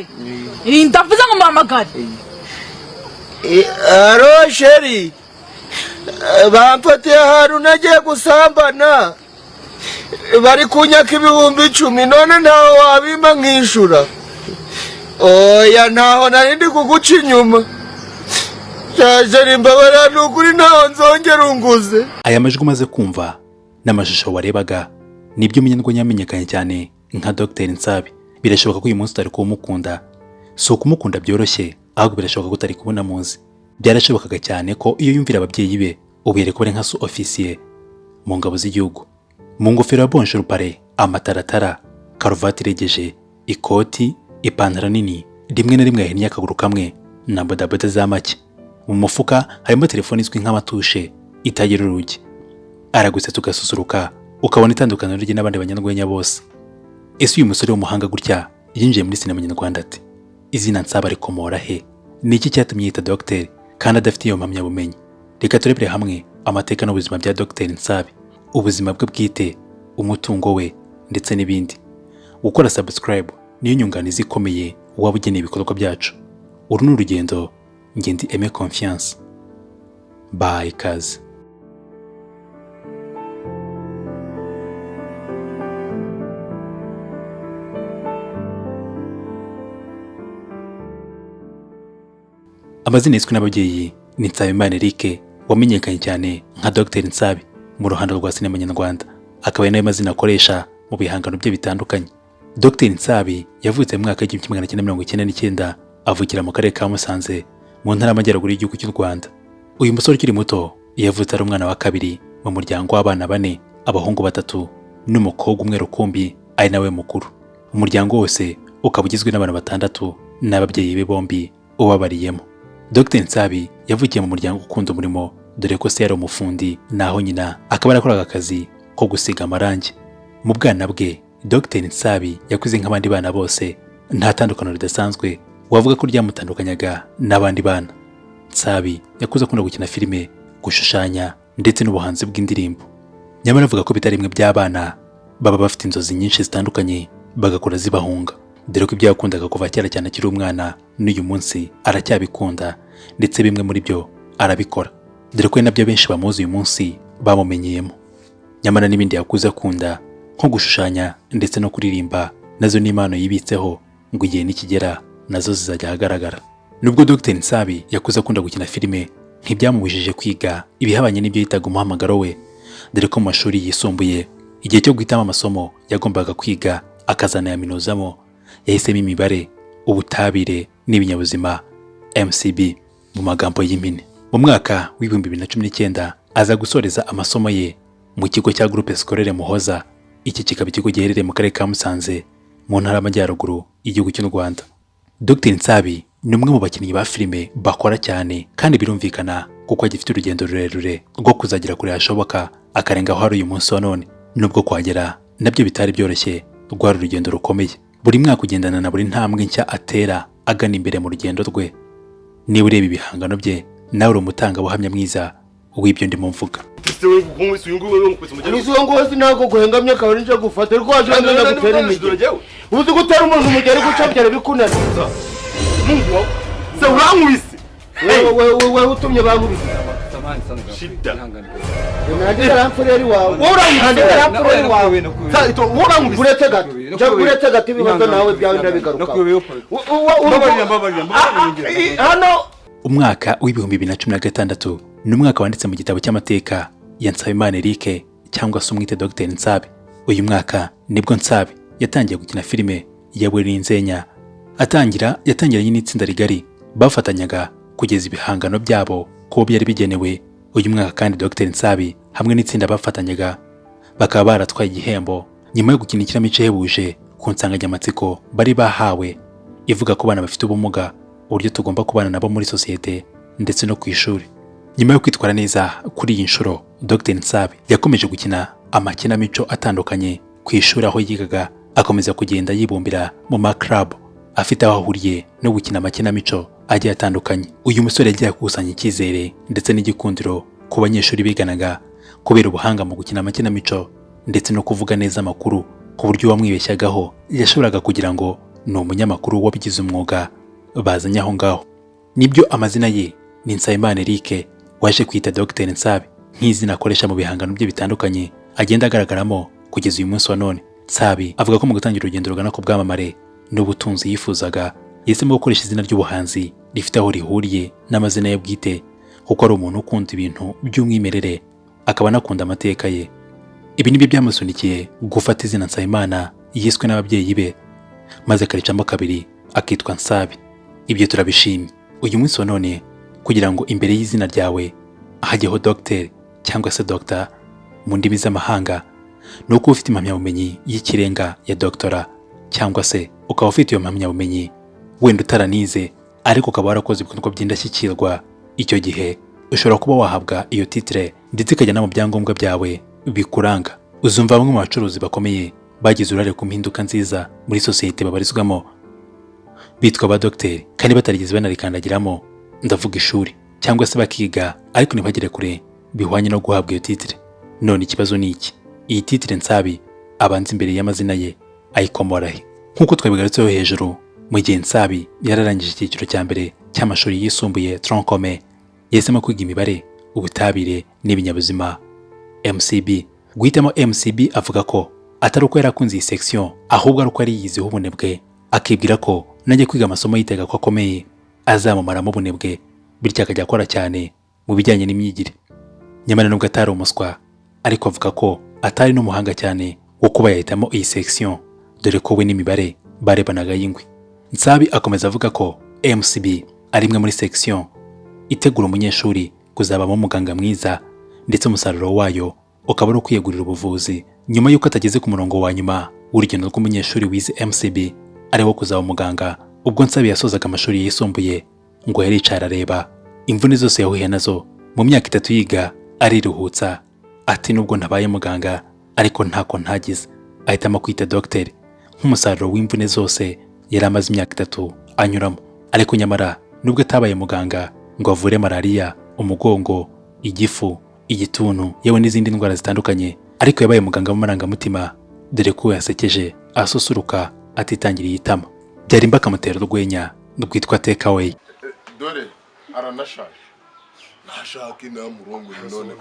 Yateye ndavuze ngo muhamagare. Aro sheri bampatiye ahantu nagiye gusambana bari kunyaka ibihumbi 10 none ntaho wabimpa nkishura. Oya ntaho narindi kuguca inyuma. Sheri mbabara n'ukuri ntaho nzongera unguze. Aya majwi umaze kumva n'amashusho warebaga nibyo umunyarwenya yamenyekanye cyane nka Dr Nsabi. Birashoboka ko uyu munsi utari kumukunda, so kumukunda byoroshye, ahubwo birashoboka ko utari kubona muzi. Byarashobokaga cyane ko iyo yumvira ababyeyi be ubere ko bari nka su officier mu ngabo z'igihugu, mu ngofero ya bonjour pare, amataratara, karuvati iregeje, ikoti, ipantaro nini, rimwe na rimwe yahinnye akaguru kamwe na bodaboda za make. Mu mufuka harimo telefone izwi nk'amatushe itagira urugi. Aragusetsa ugasusuruka ukabona itandukaniro rye n'abandi banyarwenya bose. Ese uyu musore w'umuhanga gutya yinjiye muri sinema nyarwanda ati izina Nsabi rikomora he? Niki cyatumye yita Dr kandi adafite iyo mpamyabumenyi? Reka turebere hamwe amateka n'ubuzima bya Dr Nsabi, ubuzima bwe bwite, umutungo we ndetse n'ibindi. Gukora subscribe niyo nyunganizi ikomeye waba ugeneye ibikorwa byacu. Uru ni urugendo, njye ndi Aime Confiance. Bye kazi. Amazina yiswe n'ababyeyi ni Nsabimana Eric, wamenyekanye cyane nka Dr Nsabi mu ruhando rwa sinema nyarwanda, akaba ari nayo mazina akoresha mu bihangano bye bitandukanye. Dr Nsabi yavutse mu mwaka w'1999 avukira mu karere ka Musanze mu ntara y'Amajyaruguru y'igihugu cy'u Rwanda. Uyu musore ukiri muto yavutse ari umwana wa kabiri mu muryango w'abana 4, abahungu 3 n'umukobwa umwe rukumbi ari nawe mukuru. Umuryango wose ukaba ugizwe n'abana 6 n'ababyeyi be bombi ubabariyemo. Dr Nsabi yavukiye mu muryango ukunda umurimo, dore ko se yari umufundi naho nyina akaba yarakoraga akazi ko gusiga amarangi. Mu bwana bwe Dr Nsabi yakuze nk'abandi bana bose, nta tandukaniro ridasanzwe wavuga ko ryamutandukanyaga n'abandi bana. Nsabi yakuze akunda gukina filime, gushushanya ndetse n'ubuhanzi bw'indirimbo. Nyamara avuga ko bitari rimwe by'abana baba bafite inzozi nyinshi zitandukanye bagakora zibahunga, dore ko ibyo yakundaga kuva kera cyane akiri umwana n'uyu munsi aracyabikunda ndetse bimwe muri byo arabikora, dore ko nabyo benshi bamuzi uyu munsi bamumenyeyemo. Nyamara n'ibindi yakuze akunda nko gushushanya ndetse no kuririmba, nazo ni impano yibitseho ngo igihe nikigera nazo zizajya ahagaragara. Nubwo Dr Nsabi yakuze akunda gukina filime, ntibyamubujije kwiga ibihabanye n'ibyo yitaga umuhamagaro we, dore ko mu mashuri yisumbuye igihe cyo guhitamo amasomo yagombaga kwiga akazanayaminuzamo yahisemo imibare, ubutabire n'ibinyabuzima, MCB mu magambo y'impine. Mu mwaka w'2019 aza gusoreza amasomo ye mu kigo cya Groupe Scolaire Muhoza. Iki kikaba ikigo giherereye mu karere ka Musanze mu ntara y'Amajyaruguru y'igihugu cy'u Rwanda. Dr Nsabi ni umwe mu bakinnyi ba filime bakora cyane kandi birumvikana kuko agifite urugendo rurerure rwo kuzagira kure hashoboka akarenga aho hari uyu munsi wa none. Nubwo kuhagera nabyo bitari byoroshye, rwari urugendo rukomeye. Buri mwaka ugendana na buri ntambwe nshya atera agana imbere mu rugendo rwe. Niba ureba ibihangano bye nawe uri umutangabuhamya mwiza w'ibyo ndimo mvuga. Nizo ngozi nako guhengamye akaba nje gufata ariko waje ngana gutera imige. Uzi gutera umuntu umugeri gucabyara bikunana. Mungu se uramwise. Wewe utumye bankubise. Shida. Nandira ramfureri wawe. Nandira ramfureri wawe. Ito uramwise. Uretse gato. Uretse gato ibibazo nawe byawe ndabigaruka. Hano umwaka w'2016 ni umwaka wanditse mu gitabo cy'amateka ya Nsabimana Eric cyangwa se umwite Dr Nsabi. Uyu mwaka nibwo Nsabi yatangiye gukina filime ya Nzenya. Yatangiranye n'itsinda rigari bafatanyaga kugeza ibihangano byabo ko byari bigenewe. Uyu mwaka kandi Dr Nsabi hamwe n'itsinda bafatanyaga bakaba baratwaye igihembo nyuma yo gukina ikinamico ihebuje ku nsanganyamatsiko bari bahawe ivuga ko bana bafite ubumuga uburyo tugomba kubana nabo muri sosiyete ndetse no ku ishuri. Nyuma yo kwitwara neza kuri iyi nshuro, Dr Nsabi yakomeje gukina amakinamico atandukanye ku ishuri aho yigaga, akomeza kugenda yibumbira mu club afite aho ahuriye no gukina amakinamico agiye atandukanye. Uyu musore yagiye gukusanya icyizere ndetse n'igikundiro ku banyeshuri biganaga kubera ubuhanga mu gukina amakinamico ndetse no kuvuga neza amakuru ku buryo wamwibeshyagaho yashoboraga kugira ngo ni umunyamakuru wabigize umwuga bazanye aho ngaho. Nibyo amazina ye ni Nsabimana Eric waje kwita Dr Nsabi nk'izina akoresha mu bihangano bye bitandukanye agenda agaragaramo kugeza uyu munsi wa none. Nsabi avuga ko mu gutangira urugendo rugana ku bwamamare n'ubutunzi yifuzaga yahisemo gukoresha izina ry'ubuhanzi rifite aho rihuriye n'amazina ye bwite kuko ari umuntu ukunda ibintu by'umwimerere akaba anakunda amateka ye. Ibi nibyo byamusunikiye gufata izina Nsabimana yiswe n'ababyeyi be maze akaricamo kabiri akitwa Nsabi. Ibyo turabishimye. Uyu munsi wa none kugira ngo imbere y'izina ryawe hajyeho Dr cyangwa se Dr mu ndimi z'amahanga nuko ufite impamyabumenyi y'ikirenga ya doctora cyangwa se ukaba ufite iyo mpamyabumenyi wenda utaranize ariko ukaba warakoze ibikorwa by'indashyikirwa, icyo gihe ushobora kuba wahabwa iyo titre ndetse ikajya no mu byangombwa byawe bikuranga. Uzumva bamwe mu bacuruzi bakomeye bagize uruhare ku mpinduka nziza muri sosiyete babarizwamo bitwa ba Dr kandi batarigeze banarikandagiramo, ndavuga ishuri cyangwa se bakiga ariko ntibagere kure bihwanye no guhabwa iyo titre. None ikibazo ni iki? Iyi titre Nsabi abanza imbere y'amazina ye ayikomora he? Nk'uko twabigarutseho hejuru, mu gihe Nsabi yararangije icyiciro cya mbere cy'amashuri yisumbuye troncome, yahisemo kwiga imibare, ubutabire n'ibinyabuzima MCB. Guhitamo MCB avuga ko atari uko yarakunze iyi section ahubwo ari uko yari yiyiziho ubunebwe akibwira ko najya kwiga amasomo yitega ko akomeye azamumaramo ubunebwe bityo akajya akora cyane mu bijyanye n'imyigire. Nyamara nubwo atari umuswa ariko avuga ko atari n'umuhanga cyane wo kuba yahitamo iyi section dore ko we n'imibare barebanaga y'ingwi. Nsabi akomeza avuga ko MCB ari imwe muri section itegura umunyeshuri kuzabamo umuganga mwiza ndetse umusaruro wayo ukaba ari ukwiyegurira ubuvuzi nyuma y'uko atageze ku murongo wa nyuma w'urugendo rw'umunyeshuri wize MCB ari wo kuzaba umuganga. Ubwo Nsabi yasozaga amashuri yisumbuye ngo yaricara areba imvune zose yahuye nazo mu myaka 3 yiga ariruhutsa ati nubwo ntabaye muganga ariko ntako ntagize, ahitamo kwita Dr nk'umusaruro w'imvune zose yari amaze imyaka 3 anyuramo. Ariko nyamara nubwo atabaye muganga ngo avure malaria, umugongo, igifu, igituntu yewe n'izindi ndwara zitandukanye, ariko yabaye muganga w'amarangamutima dore ko yasekeje asusuruka atitangiriye itama. Byari imbakamutera urwenya rwitwa take away. Dore aranashaje nashaka inamurongo none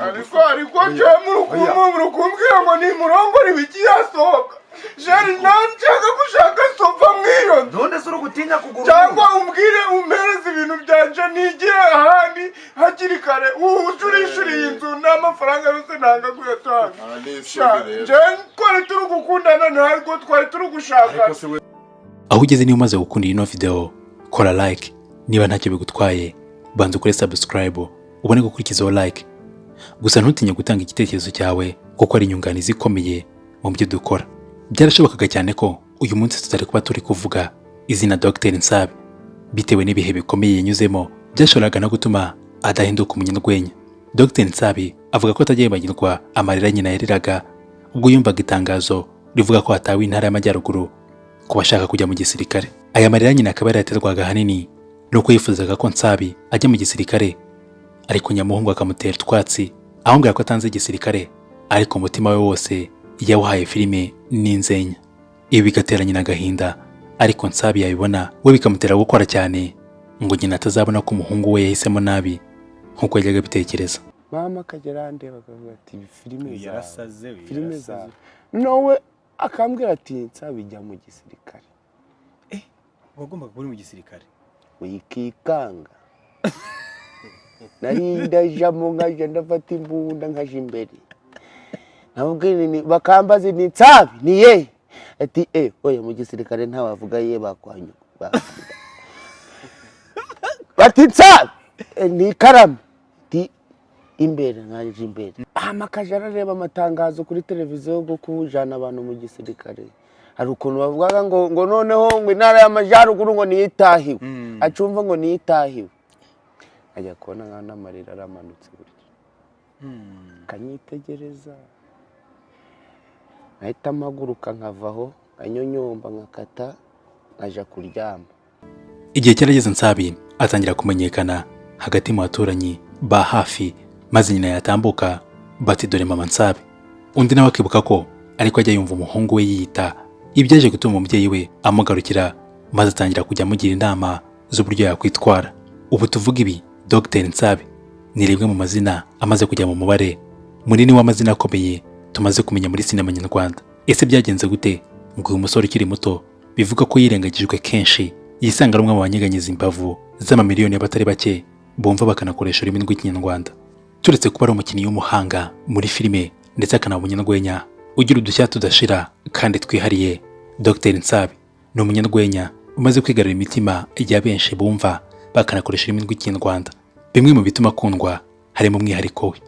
ariko cyamuru kumbwira ngo ni murongo ribikiyasohoka jari nanshaka gushaka sova mwiyo none suru gutinya kuguru cyangwa umbwire umpereze ibintu byanje nigire ahandi hakiri kare ucurishuriye inzu n'amafaranga yose nanga kuyatanga je twari turi gukundana ntabwo twari turi gushaka. Aho ugeze niba umaze gukunda ino video kora like, niba ntacyo bigutwaye banza ukore subscribe ubone gukurikizaho like. Gusa ntutinye gutanga igitekerezo cyawe kuko ari inyunganizi ikomeye mu byo dukora. Byarashobokaga cyane ko uyu munsi tutari kuba turi kuvuga izina Dr Nsabi bitewe n'ibihe bikomeye yanyuzemo byashoboraga no gutuma adahinduka umunyarwenya. Dr Nsabi avuga ko atagiye bagirwa amarira nyina yariraga ubwo yumvaga itangazo rivuga ko hatawe intara y'Amajyaruguru ku bashaka kujya mu gisirikare. Aya marira nyina akaba yaraterwaga hanini nuko yifuzaga ko Nsabi ajya mu gisirikare, ariko nyamuhungu akamutera twatsi ahongera ko atanze igisirikare ariko umutima we wose yawuhaye filime n'inzenya. Ibi bigatera nyina agahinda, ariko Nsabi yabibona we bikamutera gukora cyane ngo nyina atazabona ko umuhungu we yahisemo nabi nkuko yajyaga bitekereza. Mama kagera ndeba akavuga ati filime yarasaze filime za nowe akambwira ati Nsabi jya mu gisirikare. Wagomba kuba mu gisirikare wikikanga nari ndajamo nkaje ndafata imbunda nkaje imbere nabwira ni bakambaze ni Nsabi ni ye ati oya mu gisirikare nta wavuga ye bakwanyu bati Nsabi ni karame ti imbere nkaje imbere amakaje arareba amatangazo kuri televiziyo go kujana abantu mu gisirikare. Hari ukuntu bavugaga ngo noneho ngo intara y'Amajyaruguru ngo niyitahiwe acumva ngo niyitahiwe ajya kubona n'amarira aramanutse buryo kanyitegereza ahita amaguruka nkavaho anyonyomba nkakata aja kuryama. Igihe cyarageze Nsabi atangira kumenyekana hagati mu baturanyi ba hafi, maze nyina yatambuka bati dore mama Nsabi. Undi nawe akibuka ko ariko ajya yumva umuhungu we yiyita Ibi byaje gutuma umubyeyi we amugarukira maze atangira kujya amugira inama z'uburyo yakwitwara. Ubu tuvuga ibi Dr Nsabi ni rimwe mu mazina amaze kujya mu mubare munini w'amazina akomeye tumaze kumenya muri sinema nyarwanda. Ese byagenze gute ngo uyu musore ukiri muto bivuga ko yirengagijwe kenshi yisanga ari umwe mu banyeganyeza imbavu z'amamiliyoni y'abatari bake bumva bakanakoresha ururimi rw'ikinyarwanda? Turetse kuba ari umukinnyi w'umuhanga muri filime ndetse akanaba umunyarwenya ugira udushya tudashira kandi twihariye, Dr Nsabi ni umunyarwenya umaze kwigarura imitima ya benshi bumva bakanakoresha ururimi rw'ikinyarwanda. Bimwe mu bituma akundwa harimo umwihariko we.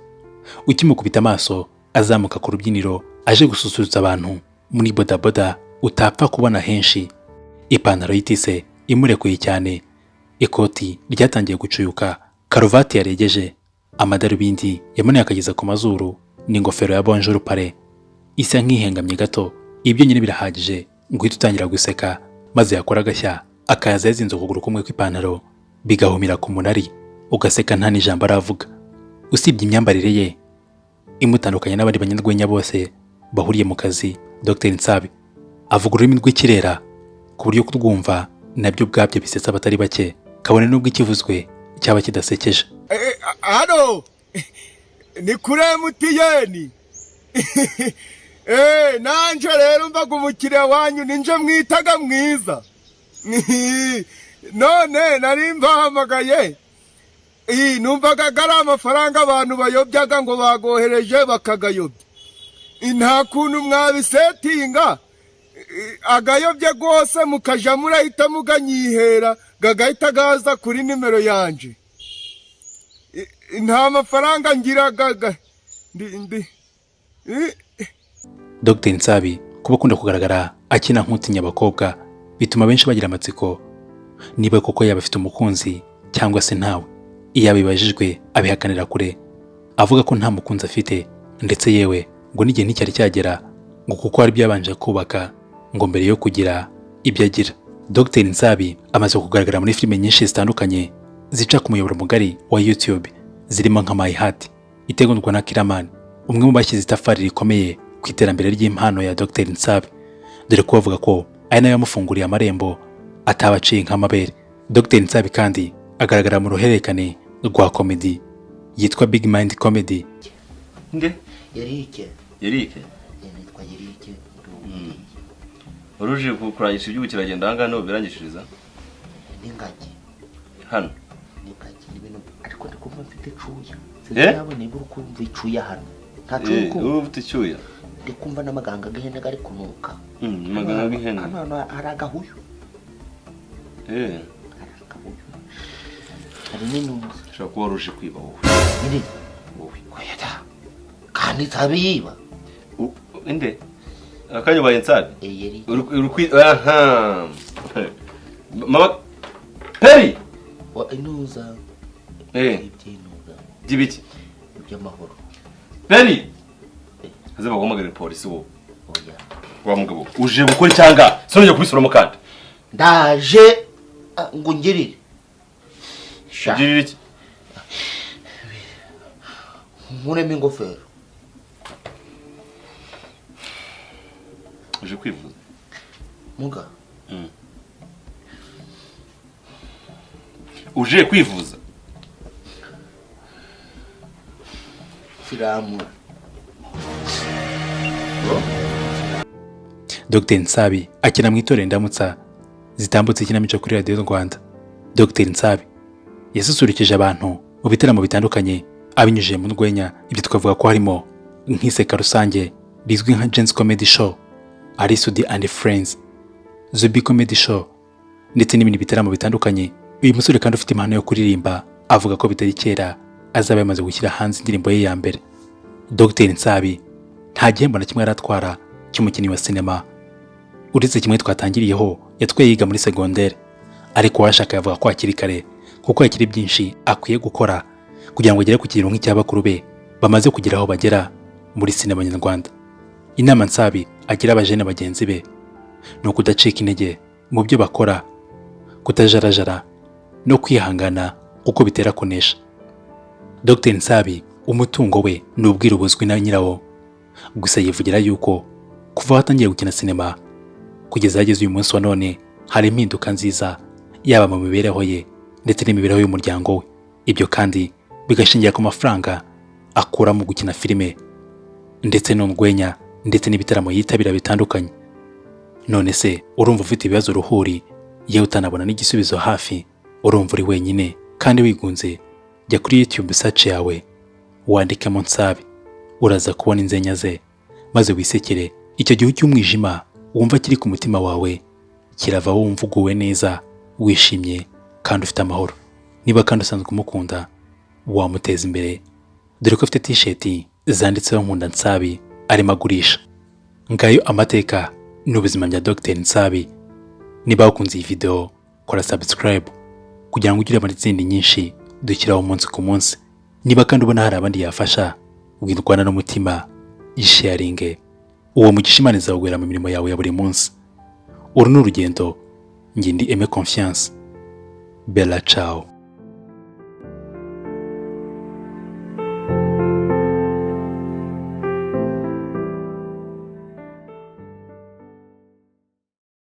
Ukimukubita amaso azamuka ku rubyiniro aje gususurutsa abantu muri bodaboda utapfa kubona henshi, ipantaro y'itise imurekuye cyane, ikoti ryatangiye gucuyuka, karuvati yaregeje, amadarubindi yamuneye akageza ku mazuru n'ingofero ya bonjour pare isa nk'ihengamye gato. Ibyo nyine birahagije ngo uhite utangira guseka maze yakora agashya akaza yazinze ukuguru kumwe kw'ipantaro bigahumira ku munari, ugaseka nta n'ijambo aravuga. Usibye imyambarire ye imutandukanye n'abandi banyarwenya bose bahuriye mu kazi, Dr Nsabi avuga ururimi rw'ikirera ku buryo kurwumva nabyo ubwabyo bisetsa abatari bake, kabone n'ubwo ikivuzwe cyaba kidasekeje. Hano ni kure mutiyeni. Nanje rero mvaga umukiriya wanyu ninje mwitaga mwiza. None nari mbahamagaye. Numvaga ari amafaranga abantu bayobyaga ngo bagohereje bakagayobya. Nta kuntu mwabisetinga agayobye rwose mukaja murahita muganyihera gagahita gaza kuri nimero yanje. Nta mafaranga ngiraga Dr Nsabi kuba akunda kugaragara akina nk'utinya abakobwa bituma benshi bagira amatsiko niba koko yaba afite umukunzi cyangwa se ntawe. Iyo abibajijwe abihakanira kure, avuga ko nta mukunzi afite ndetse yewe ngo n'igihe nticyari cyagera ngo kuko hari byabanje kubaka ngo mbere yo kugira ibyo agira. Dr Nsabi amaze kugaragara muri filime nyinshi zitandukanye zica ku muyoboro mugari wa YouTube zirimo nka My Heart itegurwa na Kiramani, umwe mu bashyize itafari rikomeye ku iterambere ry'impano ya Dr Nsabi, dore ko bavuga ko ari nayo yamufunguriye amarembo atabaciye nk'amabere. Dr Nsabi kandi agaragara mu ruhererekane rwa komedi yitwa Big Mind Comedy. Nde? Yerike. Yerike? Nitwa Yerike. Uruje kukurangisha iby'ubukerarugendo aha ngaha birangishiriza? N'ingagi. Hano? N'ingagi n'ibintu ariko ndikumva mfite cuya. Sinzi niba ukumva icuya hano. Nta cuya. Ufite icyuya? Ndikumva n'amaganga g'ihene gari kunuka. Amaganga g'ihene. Hano hari agahuyu. Hari n'intumwa. Ushobora kuba waruje kwiba wowe. Indi? Wowe. Oya. Kandi Nsabi yiba. Inde? Akanya ubaye Nsabi? Yerike. Aha. Mama Peri! Inuza. Iby'inuza. By'ibiki? Iby'amahoro. Peri! Haze baguhamagara polisi wowe. Oya. Wa mugabo uje gukora cyanga sonye kubisuramo kandi. Ndaje ngo ngirire. Ngirire iki? Nkuremo ingofero. Uje kwivuza? Muga. Uje kwivuza? Siramura. Dr Nsabi akina mu itorero Indamutsa zitambutse ikinamico kuri Radio Rwanda. Dr Nsabi yasusurukije abantu mu bitaramo bitandukanye abinyujije mu rwenya. Ibyo twavuga ko harimo nk'iseka rusange rizwi nka Jen's Comedy Show, Arisudi and Friends, Zubi Comedy Show ndetse n'ibindi bitaramo bitandukanye. Uyu musore kandi ufite impano yo kuririmba avuga ko bitari kera azaba yamaze gushyira hanze indirimbo ye ya mbere. Dr Nsabi nta gihembo na kimwe aratwara cy'umukinnyi wa sinema uretse kimwe twatangiriyeho yatwaye yiga muri secondaire, ariko washaka yavuga ko akiri kare kuko yakiri byinshi akwiye gukora kugira ngo agere ku kigero nk'icy'abakuru be bamaze kugira aho bagera muri sinema nyarwanda. Inama Nsabi agira abajene bagenzi be no kudacika intege mu byo bakora, kutajarajara no kwihangana uko bitera kunesha. Dr Nsabi umutungo we ni ubwiru buzwi na nyirawo, gusa yivugira yuko kuva watangiye gukina sinema kugeza ageze uyu munsi wa none hari impinduka nziza yaba mu mibereho ye ndetse n'imibereho y'umuryango we. Ibyo kandi bigashingira ku mafaranga akura mu gukina filime ndetse n'urwenya ndetse n'ibitaramo yitabira bitandukanye. None se urumva ufite ibibazo ruhuri yewe utanabona n'igisubizo hafi, urumva uri wenyine kandi wigunze, jya kuri YouTube search yawe wandikemo Nsabi, uraza kubona inzenya ze maze wisekere. Icyo gihe cy'umwijima wumva kiri ku mutima wawe kirava, wumva uguwe neza, wishimye kandi ufite amahoro. Niba kandi usanzwe umukunda wamuteza imbere, dore ko afite t-shirt zanditseho nkunda Nsabi arimo agurisha. Ngayo amateka n'ubuzima bya Dr Nsabi. Niba ukunze iyi video kora subscribe kugira ngo ugire izindi nyinshi dushyiraho umunsi ku munsi. Niba kandi ubona hari abandi yafasha windwana n'umutima yisharinge, uwo mugisha Imana izawugwera mu mirimo yawe ya buri munsi. Uru ni urugendo, njye ndi Aime Confiance. Bella ciao.